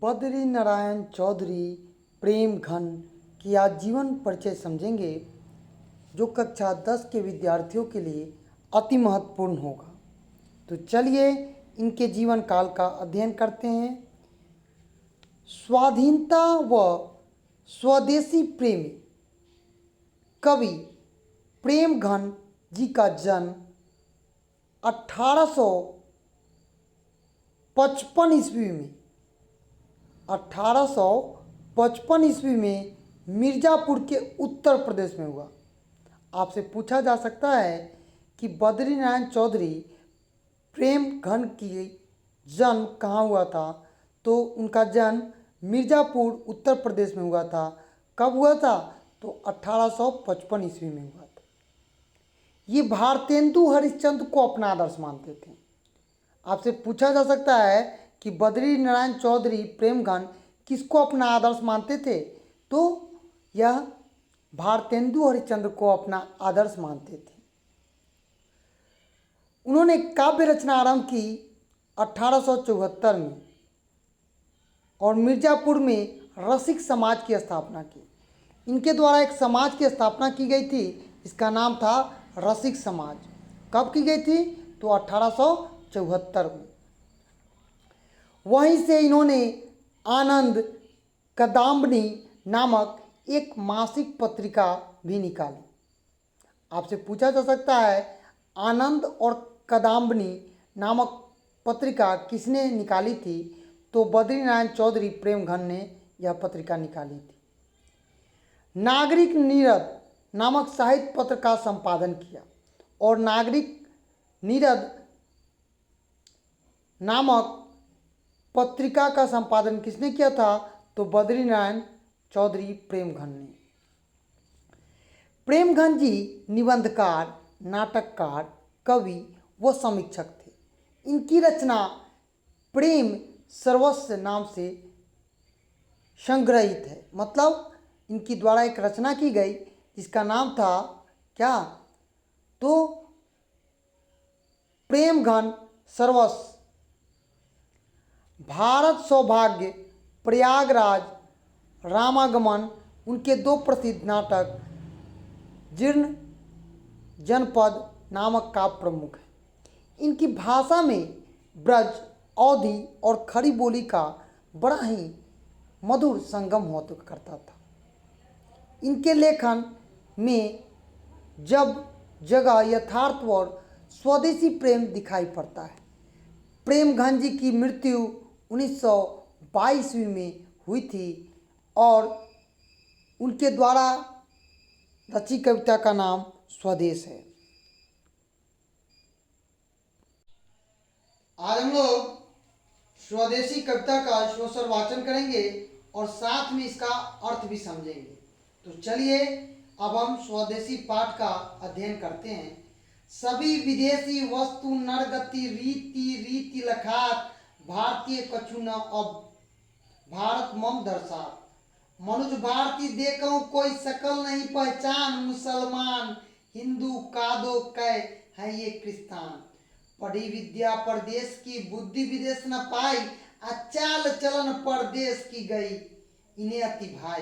बद्री नारायण चौधरी प्रेम घन की आज जीवन परिचय समझेंगे, जो कक्षा 10 के विद्यार्थियों के लिए अति महत्वपूर्ण होगा। तो चलिए इनके जीवन काल का अध्ययन करते हैं। स्वाधीनता व स्वदेशी प्रेमी कवि प्रेम घन जी का जन्म 1855 ईस्वी में 1855 ईस्वी में मिर्ज़ापुर के उत्तर प्रदेश में हुआ। आपसे पूछा जा सकता है कि बद्री नारायण चौधरी प्रेम घन की जन्म कहाँ हुआ था, तो उनका जन्म मिर्ज़ापुर उत्तर प्रदेश में हुआ था। कब हुआ था? तो 1855 ईस्वी में हुआ था। ये भारतेंदु हरिश्चंद्र को अपना आदर्श मानते थे। आपसे पूछा जा सकता है कि बद्री नारायण चौधरी प्रेम घन किसको अपना आदर्श मानते थे, तो यह भारतेंदु हरिश्चंद्र को अपना आदर्श मानते थे। उन्होंने काव्य रचना आरंभ की 1874 में और मिर्ज़ापुर में रसिक समाज की स्थापना की। इनके द्वारा एक समाज की स्थापना की गई थी, इसका नाम था रसिक समाज। कब की गई थी? तो 1874 में। वहीं से इन्होंने आनंद कदम्बनी नामक एक मासिक पत्रिका भी निकाली। आपसे पूछा जा सकता है आनंद और कदम्बनी नामक पत्रिका किसने निकाली थी, तो बद्री नारायण चौधरी प्रेम घन ने यह पत्रिका निकाली थी। नागरिक नीरद नामक साहित्य पत्र का संपादन किया और नागरिक नीरद नामक पत्रिका का संपादन किसने किया था, तो बद्री नारायण चौधरी प्रेम घन ने। प्रेम घन जी निबंधकार, नाटककार, कवि व समीक्षक थे। इनकी रचना प्रेम सर्वस्व नाम से संग्रहित है। मतलब इनकी द्वारा एक रचना की गई जिसका नाम था क्या, तो प्रेम घन सर्वस्व। भारत सौभाग्य, प्रयागराज, रामागमन उनके दो प्रसिद्ध नाटक जीर्ण जनपद नामक काव्य प्रमुख है। इनकी भाषा में ब्रज, अवधी और खड़ी बोली का बड़ा ही मधुर संगम हुआ करता था। इनके लेखन में जब जगह यथार्थ और स्वदेशी प्रेम दिखाई पड़ता है। प्रेम घन जी की मृत्यु 1922 ईस्वी में हुई थी और उनके द्वारा रची कविता का नाम स्वदेश है। आज हम लोग स्वदेशी कविता का श्रोसर वाचन करेंगे और साथ में इसका अर्थ भी समझेंगे। तो चलिए अब हम स्वदेशी पाठ का अध्ययन करते हैं। सभी विदेशी वस्तु नरगति रीति रीति लखात, भारतीय कछु न अब भारत मम दर्शात। मनुज भारती देखो कोई शकल नहीं पहचान, मुसलमान हिंदू कादो कै है ये क्रिस्तान। पढ़ी विद्या परदेश की, बुद्धि विदेश न पाई, अचाल चलन परदेश की गई इन्हें अति भाई।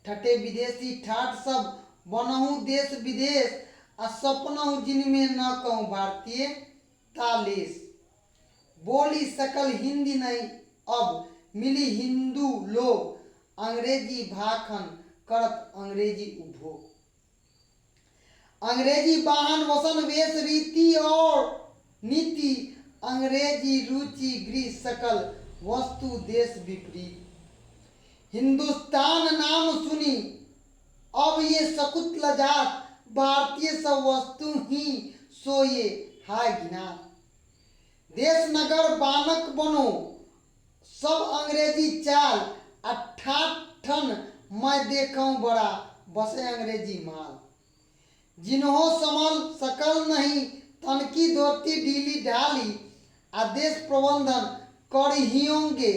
ठटे विदेशी ठाठ सब बनहु देश विदेश, असपनहु जिनमें न कहूँ भारतीय तालेश। बोली सकल हिंदी नहीं अब मिली हिंदू लोग, अंग्रेजी भाखन करत अंग्रेजी उपभोग। अंग्रेजी वाहन वसन वेश रीति और नीति, अंग्रेजी रुचि गृह सकल वस्तु देश विपरीत। हिंदुस्तान नाम सुनी अब ये सकुत लजात, भारतीय सब वस्तु ही सो ये हाय गिना। देश नगर बानक बनो सब अंग्रेजी चाल, अट्ठाठन मैं देखूं बड़ा बसे अंग्रेजी माल। जिन्हों समल सकल नहीं तन की धोती ढीली ढाली, आदेश प्रबंधन कर ही होंगे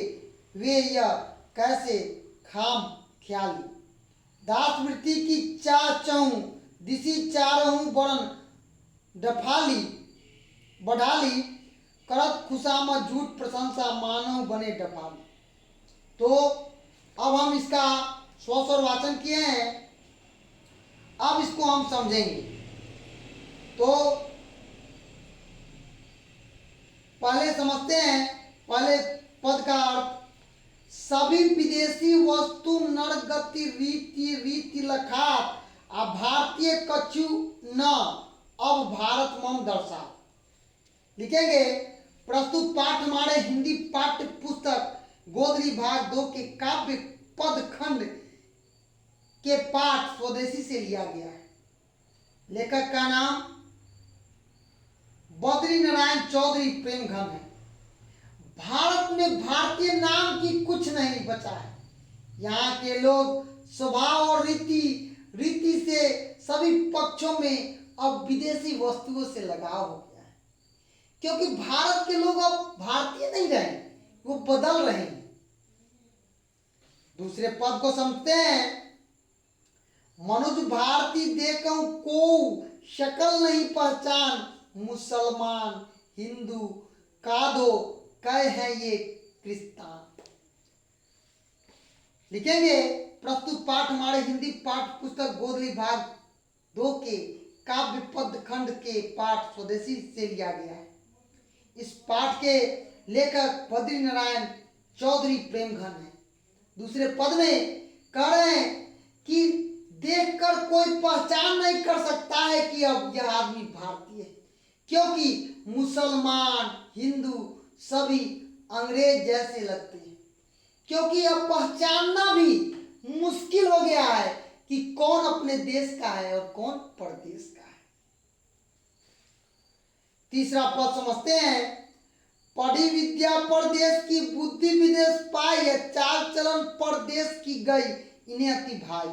वे यह कैसे खाम ख्याली। दास वृत्ति की चाचहूँ दिशी चारहूँ बरन डफाली, बढ़ाली करत खुशामद झूठ प्रशंसा मानव बने डफाली। तो अब हम इसका स्वस्वर वाचन किए हैं, अब इसको हम समझेंगे। तो पहले समझते हैं पहले पद का अर्थ। सभी विदेशी वस्तु नरगति रीति रीति लखात आ भारतीय कछु न अब भारत मम दर्शा। लिखेंगे प्रस्तुत पाठ हमारे हिंदी पाठ्य पुस्तक गोदरी भाग 2 के काव्य पद खंड के पाठ स्वदेशी से लिया गया है। लेखक का नाम बद्री नारायण चौधरी प्रेमघन है। भारत में भारतीय नाम की कुछ नहीं बचा है। यहाँ के लोग स्वभाव और रीति से सभी पक्षों में अब विदेशी वस्तुओं से लगाव हो गया है, क्योंकि भारत के लोग अब भारतीय नहीं रहे, वो बदल रहे हैं। दूसरे पद को समझते हैं। मनुज भारती देखो को शकल नहीं पहचान, मुसलमान हिंदू कादो कह है ये क्रिस्तान। लिखेंगे प्रस्तुत पाठ हमारे हिंदी पाठ पुस्तक गोदरी भाग 2 के काव्य पद खंड के पाठ स्वदेशी से लिया गया है। इस पाठ के लेखक बद्री नारायण चौधरी प्रेमघन है। दूसरे पद में कह रहे हैं कि देखकर कोई पहचान नहीं कर सकता है कि अब यह आदमी भारतीय है, क्योंकि मुसलमान हिंदू सभी अंग्रेज जैसे लगते हैं। क्योंकि अब पहचानना भी मुश्किल हो गया है कि कौन अपने देश का है और कौन परदेश का है। तीसरा पद समझते हैं। पढ़ी विद्या परदेश की बुद्धि विदेश पाई है, चाल चलन परदेश की गई इन्हें अति भाई।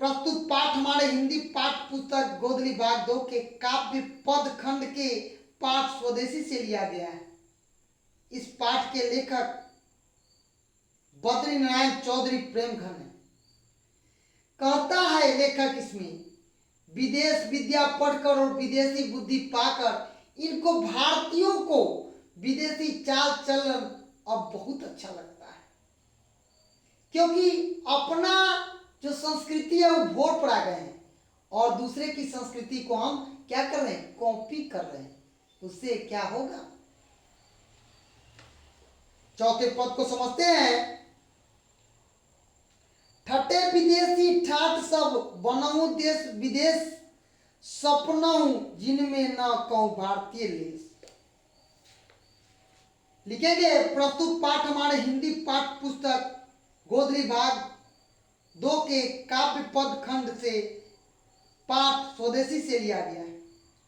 प्रस्तुत पाठ हमारे हिंदी पाठ पुस्तक गोदरी भाग 2 के काव्य पद खंड के पाठ स्वदेशी से लिया गया है। इस पाठ के लेखक बद्री नारायण चौधरी प्रेमघन है। कहता है लेखक इसमें, विदेश विद्या पढ़कर और विदेशी बुद्धि पाकर इनको भारतीयों को विदेशी चाल चलन अब बहुत अच्छा लगता है, क्योंकि अपना जो संस्कृति है वो भोर पर आ गए हैं और दूसरे की संस्कृति को हम क्या कर रहे हैं, कॉपी कर रहे हैं। उससे क्या होगा। चौथे पद को समझते हैं। ठटे विदेशी ठाट सब बनऊ देश विदेश, सपनऊ जिनमें न कहूं भारतीय लेस। लिखेंगे प्रस्तुत पाठ हमारे हिंदी पाठ पुस्तक गोदरी भाग 2 के काव्य पद खंड से पाठ स्वदेशी से लिया गया है।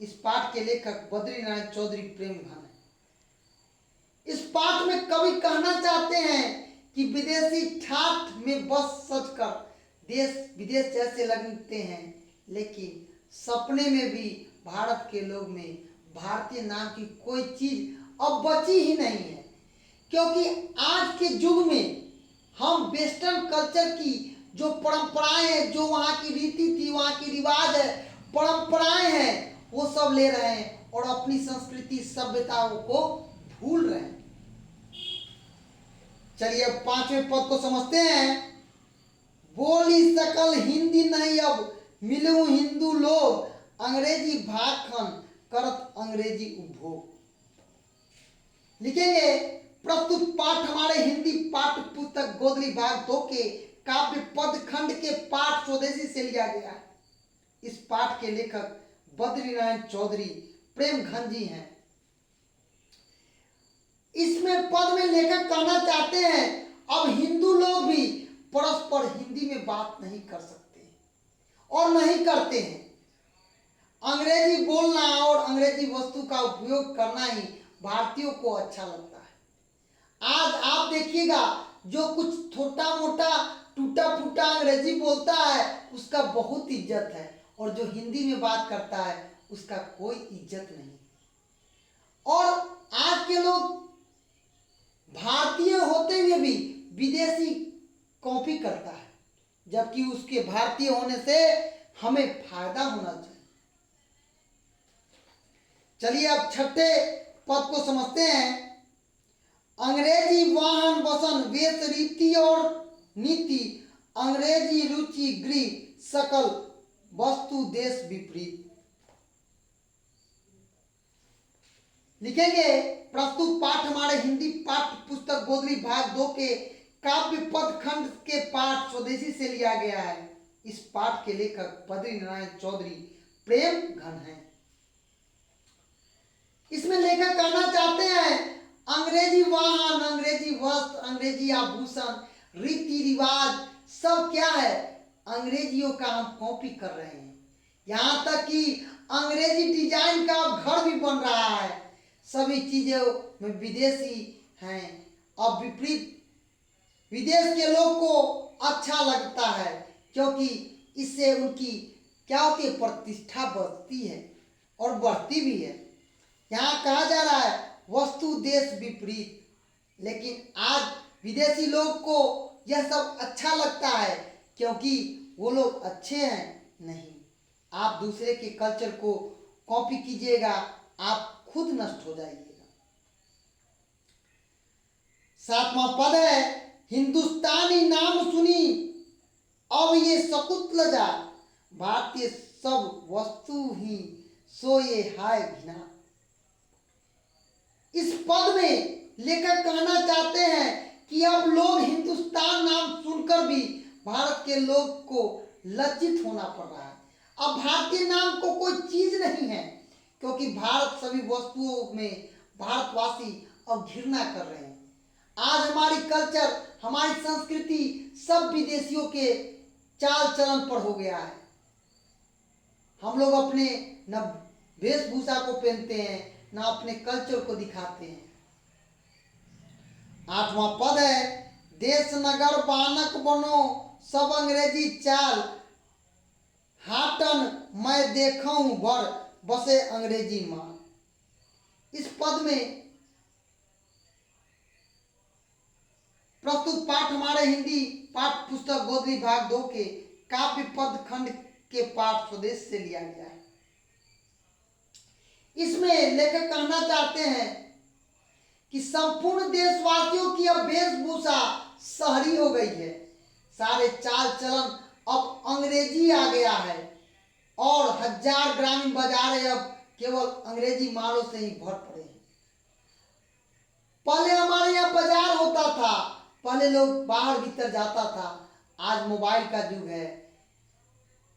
इस पाठ के लेखक बद्री नारायण चौधरी प्रेमघन है। इस पाठ में कवि कहना चाहते हैं कि विदेशी ठाठ में बस सज कर देश विदेश जैसे लगते हैं, लेकिन सपने में भी भारत के लोग में भारतीय नाम की कोई चीज अब बची ही नहीं है। क्योंकि आज के युग में हम वेस्टर्न कल्चर की जो परंपराएं हैं, जो वहाँ की रीति थी, वहाँ की रिवाज है, परंपराएं हैं, वो सब ले रहे हैं और अपनी संस्कृति सभ्यताओं को भूल रहे हैं। चलिए अब पांचवें पद को समझते हैं। बोली सकल हिंदी नहीं अब मिलूं हिंदू लोग, अंग्रेजी भाखन करत अंग्रेजी उपभोग। लिखेंगे प्रस्तुत पाठ हमारे हिंदी पाठ्य पुस्तक गोदरी भाग 2 के काव्य पद खंड के पाठ स्वदेशी से लिया गया है। इस पाठ के लेखक बद्री नारायण चौधरी प्रेमघन जी हैं। इसमें पद में लेखक कहना चाहते हैं अब हिंदू लोग भी परस्पर हिंदी में बात नहीं कर सकते और नहीं करते हैं। अंग्रेजी बोलना और अंग्रेजी वस्तु का उपयोग करना ही भारतीयों को अच्छा लगता है। आज आप देखिएगा जो कुछ छोटा मोटा टूटा फूटा अंग्रेजी बोलता है उसका बहुत इज्जत है, और जो हिंदी में बात करता है उसका कोई इज्जत नहीं। और आज के लोग भारतीय होते हुए भी विदेशी कॉपी करता है, जबकि उसके भारतीय होने से हमें फायदा होना चाहिए। चलिए अब छठे पद को समझते हैं। अंग्रेजी वाहन वसन वेश रीति और नीति, अंग्रेजी रुचि गृह सकल वस्तु देश विपरीत। लिखेंगे प्रस्तुत पाठ हमारे हिंदी पाठ्य पुस्तक गोदरी भाग 2 के काव्य पद खंड के पाठ स्वदेशी से लिया गया है। इस पाठ के लेखक बद्री नारायण चौधरी प्रेम घन हैं। इसमें लेखक कहना चाहते हैं अंग्रेजी वाहन, अंग्रेजी वस्त्र, अंग्रेजी आभूषण, रीति रिवाज सब क्या है, अंग्रेजियों का हम कॉपी कर रहे हैं। यहाँ तक कि अंग्रेजी डिजाइन का घर भी बन रहा है। सभी चीजें में विदेशी हैं। अब विपरीत विदेश के लोग को अच्छा लगता है क्योंकि इससे उनकी क्या होती है, प्रतिष्ठा बढ़ती है और बढ़ती भी है। यहाँ कहा जा रहा है वस्तु देश विपरीत, लेकिन आज विदेशी लोग को यह सब अच्छा लगता है क्योंकि वो लोग अच्छे हैं। नहीं, आप दूसरे के कल्चर को कॉपी कीजिएगा, आप खुद नष्ट हो जाइएगा। 7वां पद है हिंदुस्तानी नाम सुनी अब ये सकुत लजा, भारतीय सब वस्तु ही सोए हाय घिना। इस पद में लेखक कहना चाहते हैं कि अब लोग हिंदुस्तान नाम सुनकर भी भारत के लोग को लज्जित होना पड़ रहा है। अब भारतीय नाम को कोई चीज नहीं है क्योंकि भारत सभी वस्तुओं में भारतवासी अब घृणा कर रहे हैं। आज हमारी कल्चर, हमारी संस्कृति सब विदेशियों के चाल चलन पर हो गया है। हम लोग अपने न वेशभूषा को पहनते हैं, न अपने कल्चर को दिखाते हैं। 8वां पद है देश नगर बानक बनो सब अंग्रेजी चाल, हाटन मैं देखूं भर बसे अंग्रेजी माल। इस पद में प्रस्तुत पाठ हमारे हिंदी पाठ पुस्तक गोदरी भाग 2 के काव्य पद खंड के पाठ स्वदेश से लिया गया है। इसमें लेखक कहना चाहते हैं कि संपूर्ण देशवासियों की अब वेशभूषा शहरी हो गई है। सारे चाल चलन अब अंग्रेजी आ गया है और हजार ग्रामीण बाजार अब केवल अंग्रेजी मालों से ही भर पड़े हैं। पहले हमारे यहाँ बाजार होता था, पहले लोग बाहर भीतर जाता था। आज मोबाइल का युग है।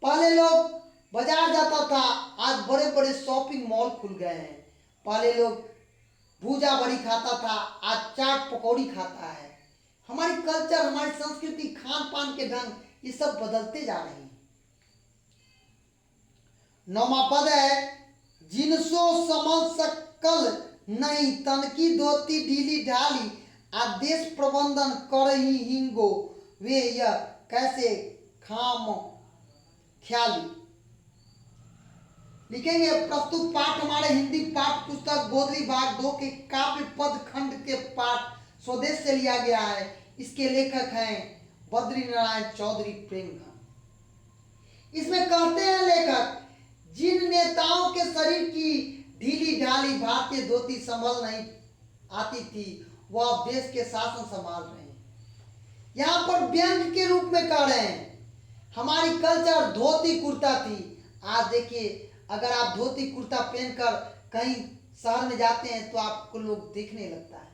पहले लोग बाजार जाता था, आज बड़े बड़े शॉपिंग मॉल खुल गए हैं। पहले लोग भूजा बड़ी खाता था, आज चाट पकौड़ी खाता है। हमारी कल्चर, हमारी संस्कृति, खान पान के ढंग ये सब बदलते जा रहे हैं। 9वां पद है जिनसो समझ सकल नहीं तन की धोती ढीली ढाली, आदेश प्रबंधन कर ही हिंगो वे यह कैसे खाम ख्याली। लिखेंगे प्रस्तुत पाठ हमारे हिंदी पाठ पुस्तक गोदरी भाग 2 के काव्य पद खंड के पाठ स्वदेश से लिया गया है। इसके लेखक हैं बद्री नारायण चौधरी प्रेम घन। इसमें कहते हैं लेखक जिन नेताओं के शरीर की ढीली ढाली भारतीय धोती संभल नहीं आती थी वह अब देश के शासन संभाल रहे हैं। यहाँ पर व्यंग के रूप में कह रहे हैं हमारी कल्चर धोती कुर्ता थी। आज देखिए अगर आप धोती कुर्ता पहनकर कहीं शहर में जाते हैं तो आपको लोग देखने लगता है,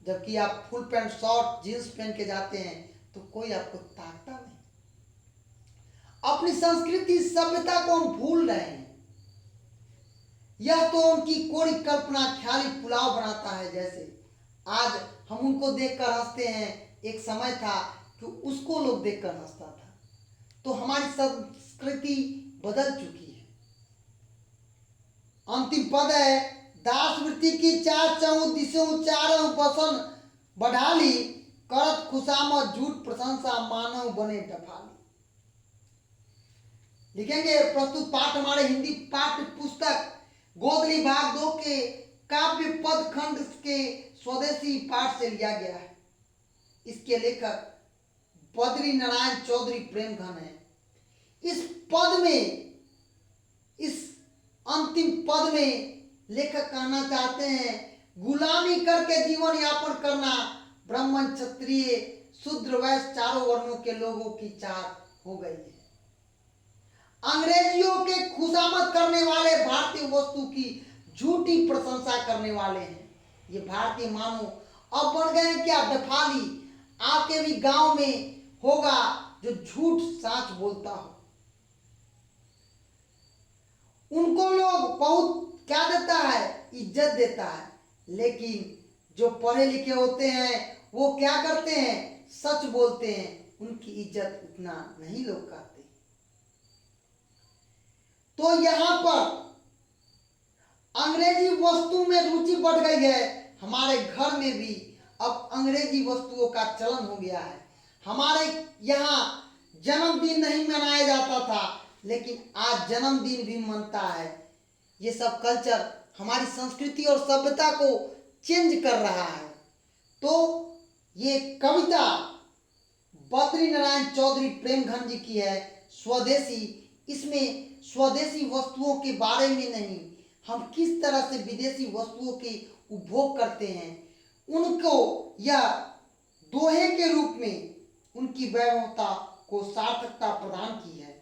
जबकि आप फुल पैंट शॉर्ट जींस पहन के जाते हैं तो कोई आपको ताकता नहीं। अपनी संस्कृति सभ्यता को हम भूल रहे हैं। यह तो उनकी कोरी कल्पना ख्याली पुलाव बनाता है। जैसे आज हम उनको देखकर हंसते हैं, एक समय था कि उसको लोग देखकर हंसता था। तो हमारी संस्कृति बदल चुकी है। अंतिम पद है दास वृत्ति की चार चऊ दिशों चारों बसन बढ़ाली, करत खुशामद झूठ प्रशंसा मानव बने डफाली। लिखेंगे प्रस्तुत पाठ हमारे हिंदी पाठ्य पुस्तक गोदरी भाग 2 के काव्य पद खंड के स्वदेशी पाठ से लिया गया है। इसके लेखक बद्री नारायण चौधरी प्रेम घन है। इस पद में, इस अंतिम पद में लेखक कहना चाहते हैं गुलामी करके जीवन यापन करना ब्राह्मण, क्षत्रिय, शूद्र, वैश्य चारों वर्णों के लोगों की चाहत हो गई है। अंग्रेजियों के खुशामद करने वाले भारतीय वस्तु की झूठी प्रशंसा करने वाले हैं। ये भारतीय मानो अब बन गए हैं क्या दफाली। आपके भी गांव में होगा जो झूठ साच बोलता हो। उनको लोग बहुत क्या देता है, इज्जत देता है, लेकिन जो पढ़े लिखे होते हैं वो क्या करते हैं, सच बोलते हैं, उनकी इज्जत उतना नहीं लोग करते। तो यहां पर अंग्रेजी वस्तु में रुचि बढ़ गई है। हमारे घर में भी अब अंग्रेजी वस्तुओं का चलन हो गया है। हमारे यहाँ जन्मदिन नहीं मनाया जाता था, लेकिन आज जन्मदिन भी मनता है। ये सब कल्चर हमारी संस्कृति और सभ्यता को चेंज कर रहा है। तो ये कविता बद्री नारायण चौधरी प्रेमघन जी की है, स्वदेशी। इसमें स्वदेशी वस्तुओं के बारे में नहीं, हम किस तरह से विदेशी वस्तुओं के उपभोग करते हैं, उनको यह दोहे के रूप में उनकी वैभवता को सार्थकता प्रदान की है।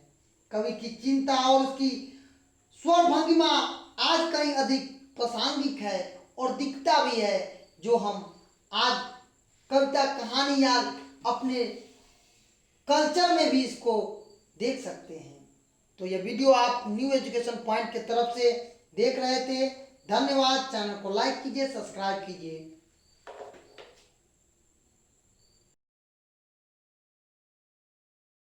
कवि की चिंता और उसकी स्वर भंगिमा आज कहीं अधिक प्रासंगिक है और दिखता भी है, जो हम आज कविता, कहानी या अपने कल्चर में भी इसको देख सकते हैं। तो यह वीडियो आप न्यू एजुकेशन पॉइंट की तरफ से देख रहे थे। धन्यवाद। चैनल को लाइक कीजिए, सब्सक्राइब कीजिए।